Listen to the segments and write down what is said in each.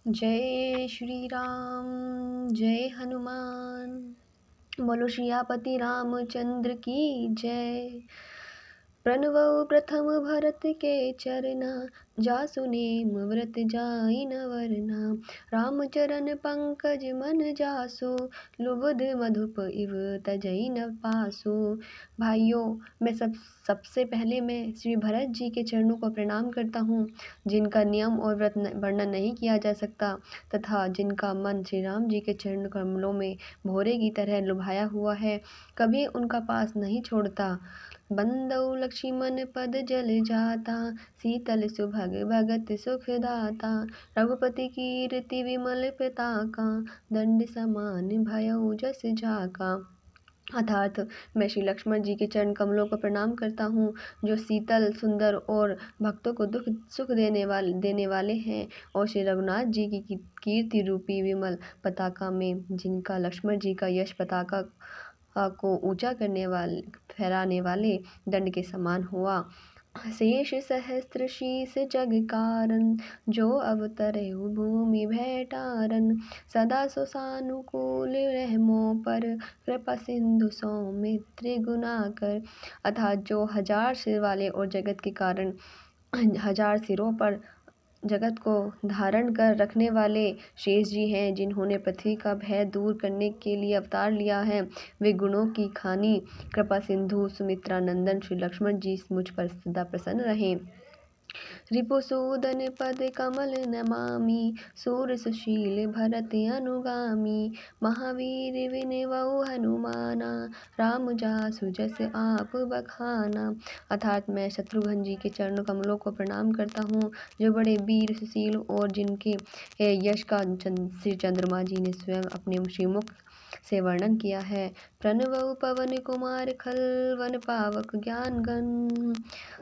जय श्री राम जय हनुमान। बोलो सियापति रामचंद्र की जय। प्रणवौ प्रथम भरत के चरना, जासु नेम व्रत जाई न वरना। रामचरण पंकज मन जासो, लुब्ध मधुप इव तजई न पासो। भाइयों, मैं सबसे पहले मैं श्री भरत जी के चरणों को प्रणाम करता हूँ, जिनका नियम और व्रत वर्णन नहीं किया जा सकता तथा जिनका मन श्री राम जी के चरण कमलों में भौरे की तरह लुभाया हुआ है, कभी उनका पास नहीं छोड़ता। बंदौ लक्ष्मण पद जल जाता, शीतल सुभग भगत सुख दाता। रघुपति कीर्ति विमल पताका, दंड समान भयउ जस जाका। अर्थात मैं श्री लक्ष्मण जी के चरण कमलों को प्रणाम करता हूँ, जो शीतल सुंदर और भक्तों को दुख सुख देने वाले हैं, और श्री रघुनाथ जी की कीर्ति रूपी विमल पताका में, जिनका लक्ष्मण जी का यश पताका को ऊंचा करने वाले फहराने वाले दंड के समान हुआ। शेष सहस्त्र शीस जग कारण, जो अवतरे भूमि भैटारन। सदा सुसानुकूल रहमो पर, कृपा सिंधु सौमित्र गुणाकर। अर्थात जो 1000 सिर वाले और जगत के कारण 1000 सिरों पर जगत को धारण कर रखने वाले शेष जी हैं, जिन्होंने पृथ्वी का भय दूर करने के लिए अवतार लिया है। वे गुणों की खानी कृपा सिंधु सुमित्रा नंदन श्री लक्ष्मण जी मुझ पर सदा प्रसन्न रहें। रिपुसूदन पद कमल नमामि, सूर सुशील भरत अनुगामी। महावीर विनवउ हनुमाना, राम जासु जस आप बखाना। अर्थात मैं शत्रुघ्न जी के चरण कमलों को प्रणाम करता हूँ, जो बड़े वीर सुशील और जिनके यश का श्री चंद्रमा जी ने स्वयं अपने श्रीमुख से वर्णन किया है। प्रणवउ पवन कुमार खलवन पावक ज्ञान गण,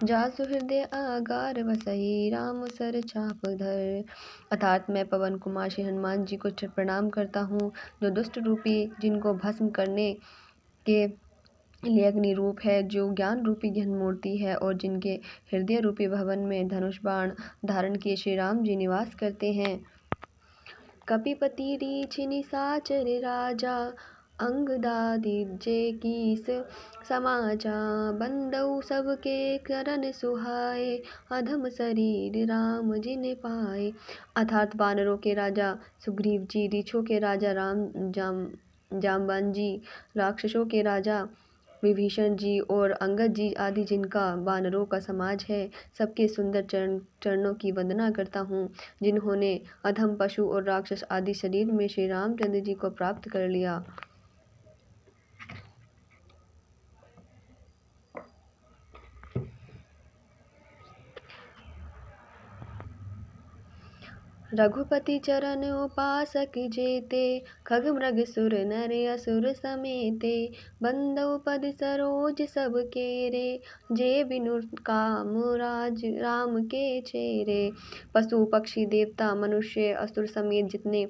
जासु हृदय आगार बसई राम सर चाप धर। अर्थात मैं पवन कुमार श्री हनुमान जी को प्रणाम करता हूँ, जो दुष्ट रूपी जिनको भस्म करने के लिए अग्नि रूप है, जो ज्ञान रूपी घन मूर्ति है, और जिनके हृदय रूपी भवन में धनुष बाण धारण किए श्री राम जी निवास करते हैं। कपिपति रीछ निशाचर राजा, अंगदादि जे कीस समाजा। बंदौ सबके करन सुहाए, अधम शरीर राम जिन पाए। अर्थात वानरों के राजा सुग्रीव जी, रीछों के राजा जाम्बान जी, राक्षसों के राजा विभीषण जी और अंगद जी आदि जिनका वानरों का समाज है, सबके सुंदर चरणों की वंदना करता हूँ, जिन्होंने अधम पशु और राक्षस आदि शरीर में श्री रामचंद्र जी को प्राप्त कर लिया। रघुपति चरण उपासक जेते, खग मृग सुर नर असुर समेते। बंदौ पद सरोज सब केरे, जे बिनु काम राम के चेरे। पशु पक्षी देवता मनुष्य असुर समेत जितने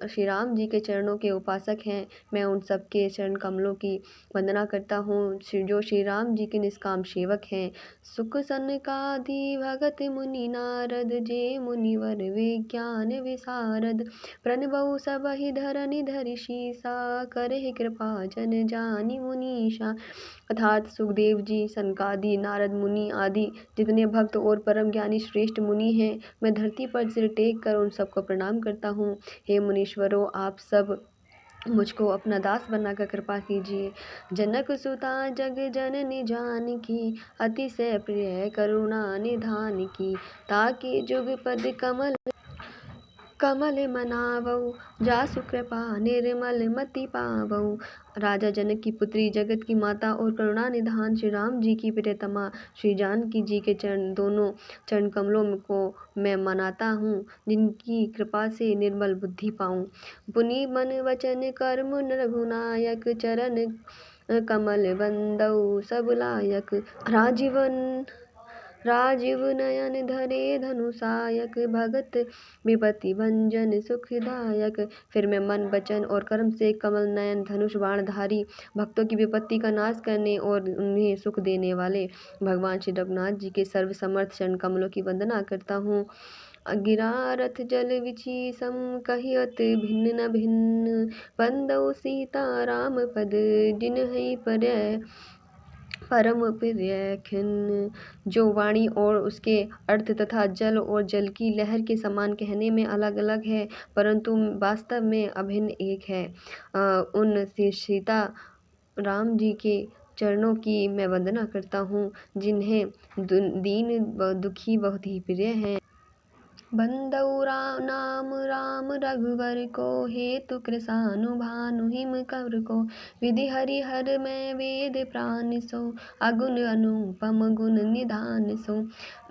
श्री राम जी के चरणों के उपासक हैं, मैं उन सब के चरण कमलों की वंदना करता हूँ, जो श्री राम जी के निष्काम सेवक हैं। सुख सनकादि भगत मुनि नारद, जे मुनिवर विज्ञान विशारद। प्रणवउ सबहि धरनि धरि शीसा, करहि कृपा जन जानि मुनीषा। अर्थात सुखदेव जी, सनकादि, नारद मुनि आदि जितने भक्त और परम ज्ञानी श्रेष्ठ मुनि हैं, मैं धरती पर सिर टेक कर उन सबको प्रणाम करता हूँ। हे मुनीश्वरों, आप सब मुझको अपना दास बनाकर कृपा कीजिए। जनक सुता जग जननी जानकी, अतिशय प्रिय करुणा निधान की। ताकि जुग पद कमल मनावऊ, जासु कृपा निर्मल मति पावऊ। राजा जनक की पुत्री, जगत की माता और करुणा निधान श्री राम जी की प्रियतमा श्री जानकी जी के दोनों चरण कमलों को मैं मनाता हूँ, जिनकी कृपा से निर्मल बुद्धि पाऊँ। पुनि मन वचन कर्म रघुनायक, चरण कमल बंदौ सब लायक। राजीव नयन धरे धनुषायक, भगत विपति भंजन सुखदायक। फिर मैं मन वचन और कर्म से कमल नयन धनुष बाणधारी, भक्तों की विपत्ति का नाश करने और उन्हें सुख देने वाले भगवान श्री रघुनाथ जी के सर्व समर्थ चरण कमलों की वंदना करता हूँ। गिरा रथ जल विची सम कहियत भिन्न न भिन्न। बंदौ सीता राम पद जिन्है पर्य परम प्रिय खिन्न। जो वाणी और उसके अर्थ तथा जल और जल की लहर के समान कहने में अलग अलग है, परंतु वास्तव में अभिन्न एक है। उन सीता राम जी के चरणों की मैं वंदना करता हूँ, जिन्हें दीन दुखी बहुत ही प्रिय हैं। बंदौ नाम राम रघुवर को, हेतु कृसानु भानु हिम कर को। विधि हरिहर में वेद प्राण सो, अगुण अनुपम गुण निधान सो।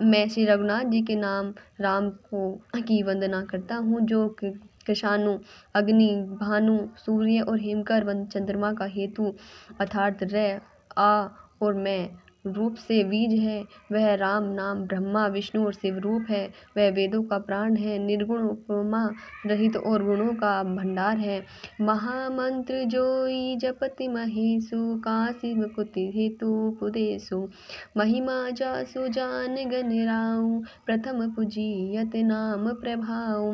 मैं श्री रघुनाथ जी के नाम राम को की वंदना करता हूँ, जो कृषाणु, अग्नि, भानु, सूर्य और हिमकर चंद्रमा का हेतु अर्थात रे आ और मैं रूप से बीज है। वह राम नाम ब्रह्मा विष्णु और शिव रूप है। वह वेदों का प्राण है, निर्गुण उपमा रहित और गुणों का भंडार है। महामंत्र जोई जपति महेशु, काशी मुकुति हेतु पुदेशु। महिमा जासु जान गन राउ, प्रथम पूजियत नाम प्रभाऊ।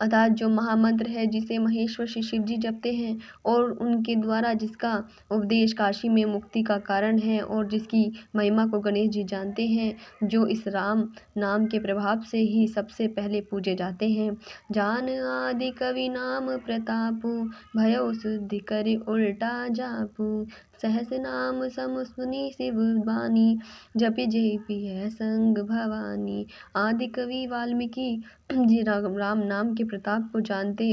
अर्थात जो महामंत्र है, जिसे महेश्वर श्री शिव जी जपते हैं और उनके द्वारा जिसका उपदेश काशी में मुक्ति का कारण है और जिसकी महिमा को गणेश जी जानते हैं, जो इस राम नाम के प्रभाव से ही सबसे पहले पूजे जाते हैं। जान आदि कवि नाम प्रतापु, भयो शुद्धि कर उल्टा जापू। सहस नाम सम सुनी शिव बानी, जपि जेपी है संग भवानी। आदि कवि वाल्मीकि जी राम नाम के प्रताप को जानते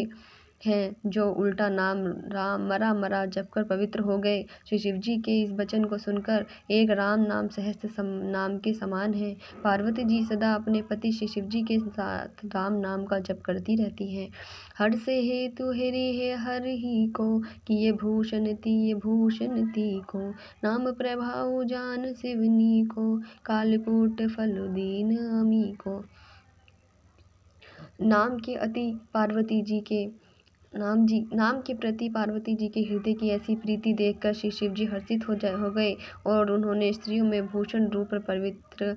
हैं, जो उल्टा नाम राम मरा मरा जपकर पवित्र हो गए। श्री शिव जी के इस वचन को सुनकर एक राम नाम सहस्त्र नाम के समान है। पार्वती जी सदा अपने पति श्री शिव जी के साथ राम नाम का जप करती रहती हैं। हर से हेतु हरि है हर ही को, किए भूषण ती को। नाम प्रभाव जान शिवनी को, कालकूट फल दीन अमी को। नाम के प्रति पार्वती जी के हृदय की ऐसी प्रीति देखकर श्री शिव जी हर्षित हो गए और उन्होंने स्त्रियों में भूषण रूप पवित्र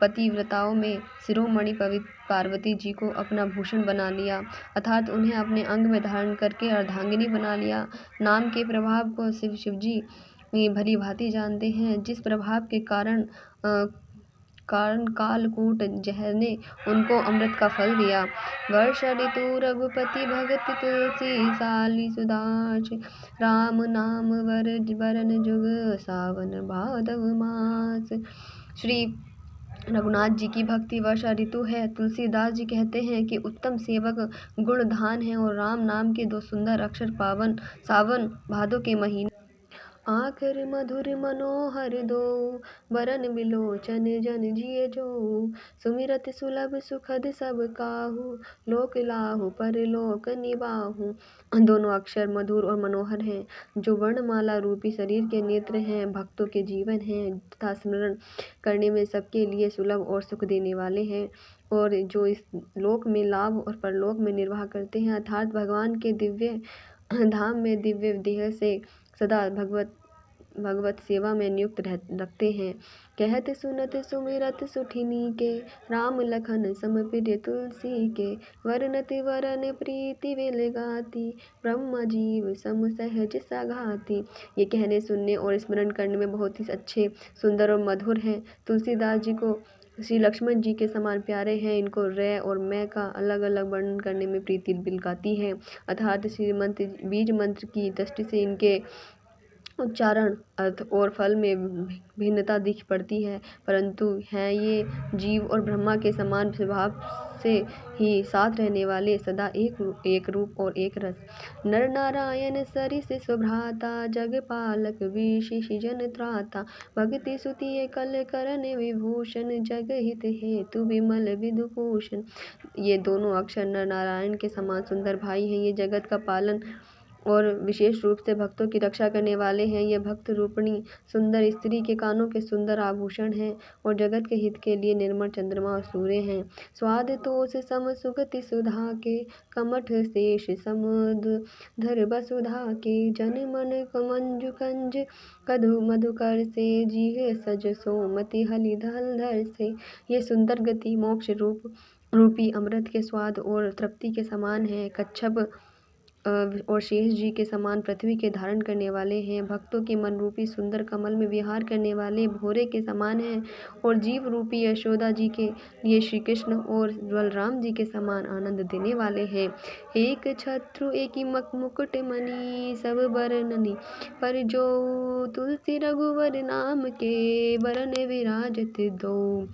पतिव्रताओं में शिरोमणि पवित्र पार्वती जी को अपना भूषण बना लिया, अर्थात उन्हें अपने अंग में धारण करके अर्धांगिनी बना लिया। नाम के प्रभाव को शिव जी भली भांति जानते हैं, जिस प्रभाव के कारण कालकूट जहर ने उनको अमृत का फल दिया। वर्ष ऋतु रघुपति भगत तुलसी, साली सुदाच राम नाम वरन जुग, सावन भादव मास। श्री रघुनाथ जी की भक्ति वर्षा ऋतु है। तुलसीदास जी कहते हैं कि उत्तम सेवक गुणधान है और राम नाम के दो सुंदर अक्षर सावन भादो के महीने। आखर मधुर मनोहर दो, बरन बिलोचन जन जिय जो। सुमिरत सुलभ सुखद सब काहू, लोक लाहू पर लोक निबाहू। दोनों अक्षर मधुर और मनोहर हैं, जो वर्णमाला रूपी शरीर के नेत्र हैं, भक्तों के जीवन हैं तथा स्मरण करने में सबके लिए सुलभ और सुख देने वाले हैं, और जो इस लोक में लाभ और परलोक में निर्वाह करते हैं, अर्थात भगवान के दिव्य धाम में दिव्य देह से सदा भगवत सेवा में नियुक्त रखते हैं। कहत सुनत सुमिरत सुठिनी के, राम लखन सम प्रिय तुलसी के। वर्णत वरन प्रीति विल गाती, ब्रह्म जीव सम सहज सघाती। ये कहने सुनने और स्मरण करने में बहुत ही अच्छे, सुंदर और मधुर हैं। तुलसीदास जी को श्री लक्ष्मण जी के समान प्यारे हैं। इनको रे और मैं का अलग अलग वर्णन करने में प्रीति बिलगाती है, अर्थात श्री बीज मंत्र की दृष्टि से इनके उच्चारण, अर्थ और फल में भिन्नता दिख पड़ती है, परंतु हैं ये जीव और ब्रह्मा के समान स्वभाव से ही साथ रहने वाले, सदा एक रूप और एक रस। नर नारायण सरिस सुभ्राता, जग पालक विशेष जन त्राता। भक्ति सुति कल करन विभूषण, जग हित हेतु विमल विदुभूषण। ये दोनों अक्षर नर नारायण के समान सुंदर भाई हैं। ये जगत का पालन और विशेष रूप से भक्तों की रक्षा करने वाले हैं। ये भक्त रूपणी सुंदर स्त्री के कानों के सुंदर आभूषण हैं और जगत के हित के लिए निर्मल चंद्रमा और सूर्य हैं। स्वाद तोष सम सुगति सुधा के, कमठ शेष समुद्र वसुधा के। जन मन मंजु कंज कधु मधुकर से, जीह सज सोमति हलि धर से। ये सुंदर गति मोक्ष रूप रूपी अमृत के स्वाद और तृप्ति के समान हैं। कच्छप और शेष जी के समान पृथ्वी के धारण करने वाले हैं। भक्तों के मन रूपी सुंदर कमल में विहार करने वाले भोरे के समान हैं और जीव रूपी यशोदा जी के लिए श्री कृष्ण और बलराम जी के समान आनंद देने वाले हैं। एक छत्रु एक मुकुट मणि सब बरननी पर जो तुलसी रघुवर नाम के बरन विराजत दो।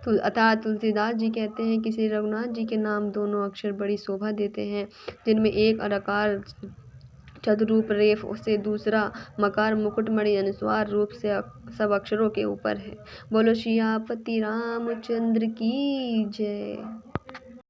अतः तुलसीदास जी कहते हैं कि श्री रघुनाथ जी के नाम दोनों अक्षर बड़ी शोभा देते हैं, जिनमें एक अकार चतुरूप रेफ से दूसरा मकार मुकुटमणि अनुस्वार रूप से सब अक्षरों के ऊपर है। बोलो सियापति रामचंद्र की जय।